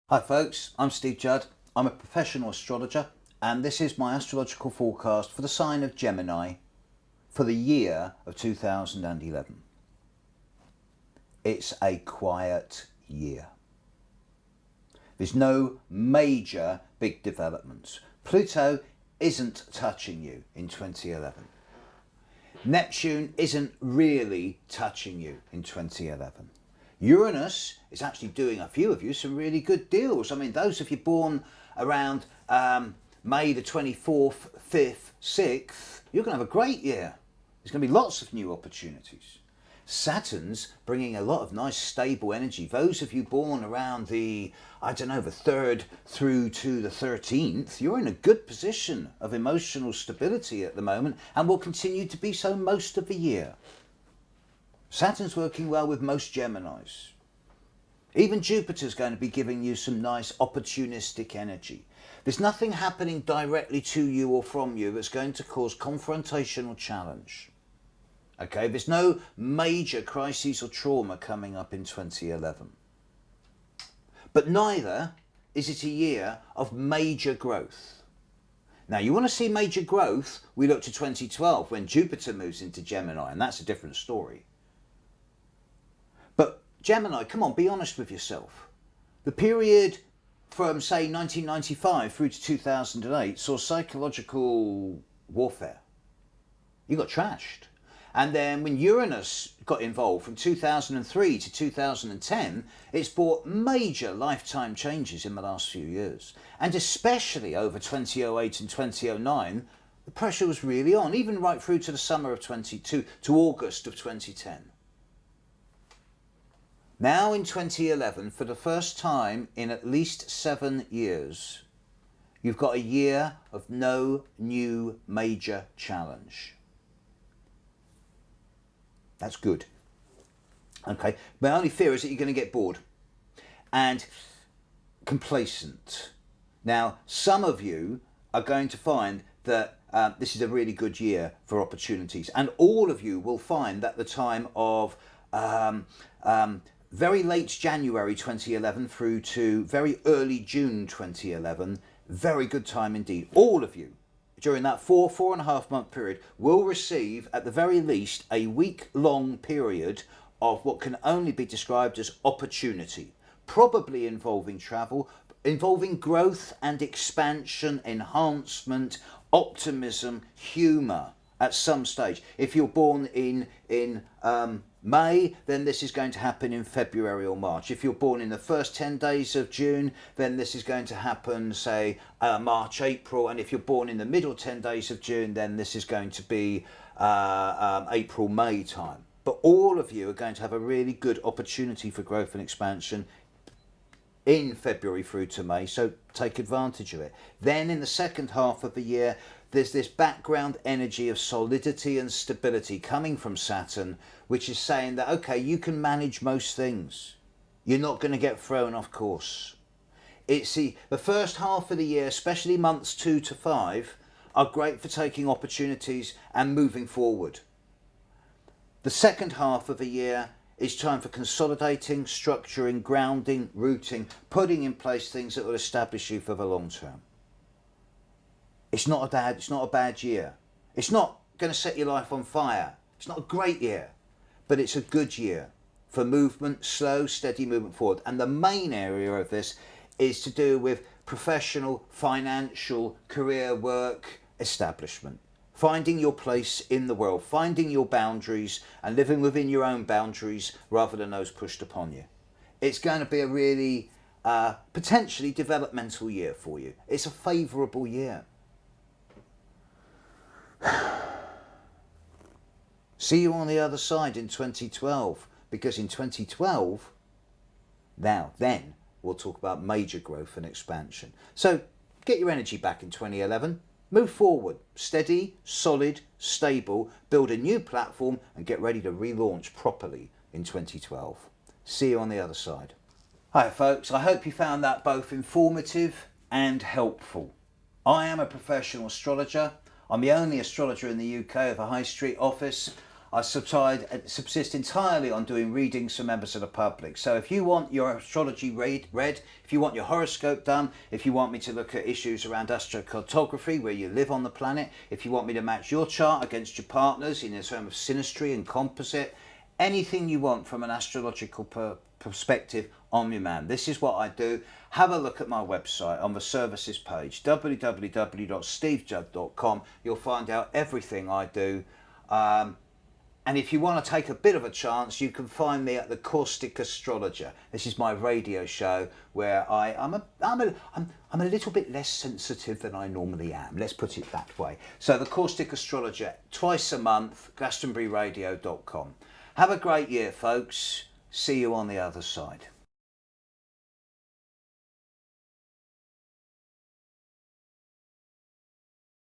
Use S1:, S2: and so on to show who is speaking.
S1: Hi folks, I'm Judd. I'm a professional astrologer and this is my astrological forecast for the sign of Gemini for the year of 2011. It's a quiet year. There's no major big developments. Pluto isn't touching you in 2011. Neptune isn't really touching you in 2011. Uranus is actually doing a few of you some really good deals. I mean, those of you born around May the 24th, 5th, 6th, you're going to have a great year. There's going to be lots of new opportunities. Saturn's bringing a lot of nice stable energy. Those of you born around the 3rd through to the 13th, you're in a good position of emotional stability at the moment and will continue to be so most of the year. Saturn's working well with most Geminis. Even Jupiter's going to be giving you some nice opportunistic energy. There's nothing happening directly to you or from you that's going to cause confrontational challenge. Okay, there's no major crises or trauma coming up in 2011. But neither is it a year of major growth. Now, you want to see major growth, we look to 2012 when Jupiter moves into Gemini, and that's a different story. But Gemini, come on, be honest with yourself. The period from, say, 1995 through to 2008 saw psychological warfare. You got trashed. And then when Uranus got involved from 2003 to 2010, it's brought major lifetime changes in the last few years. And especially over 2008 and 2009, the pressure was really on, even right through to the summer of 22, to August of 2010. Now in 2011, for the first time in at least 7 years, you've got a year of no new major challenge. That's good. Okay, my only fear is that you're going to get bored and complacent. Now, some of you are going to find that this is a really good year for opportunities, and all of you will find that the time of very late January 2011 through to very early June 2011, very good time indeed. All of you during that 4.5 month period will receive at the very least a week-long period of what can only be described as opportunity, probably involving travel, involving growth and expansion, enhancement, optimism, humour at some stage. If you're born in May, then this is going to happen in February or March. If you're born in the first 10 days of June, then this is going to happen, say, March, April. And if you're born in the middle 10 days of June, then this is going to be April, May time. But all of you are going to have a really good opportunity for growth and expansion in February through to May, so take advantage of it. Then in the second half of the year, there's this background energy of solidity and stability coming from Saturn, which is saying that, okay, you can manage most things. You're not going to get thrown off course. It's the first half of the year, especially months 2 to 5, are great for taking opportunities and moving forward. The second half of the year is time for consolidating, structuring, grounding, rooting, putting in place things that will establish you for the long term. It's not a bad year. It's not going to set your life on fire. It's not a great year, but it's a good year for movement, slow, steady movement forward. And the main area of this is to do with professional, financial, career, work, establishment. Finding your place in the world, finding your boundaries and living within your own boundaries rather than those pushed upon you. It's going to be a really potentially developmental year for you. It's a favourable year. See you on the other side in 2012, because in 2012, then we'll talk about major growth and expansion. So get your energy back in 2011. Move forward, steady, solid, stable, build a new platform and get ready to relaunch properly in 2012. See you on the other side. Hi folks, I hope you found that both informative and helpful. I am a professional astrologer. I'm the only astrologer in the UK with a high street office. I subsist entirely on doing readings for members of the public. So if you want your astrology read, if you want your horoscope done, if you want me to look at issues around astrocartography, where you live on the planet, if you want me to match your chart against your partners in terms of synastry and composite, anything you want from an astrological perspective, I'm your man. This is what I do. Have a look at my website on the services page, www.stevejudd.com. You'll find out everything I do. And if you want to take a bit of a chance, you can find me at the Caustic Astrologer. This is my radio show where I'm a little bit less sensitive than I normally am. Let's put it that way. So the Caustic Astrologer, twice a month, glastonburyradio.com. Have a great year, folks. See you on the other side.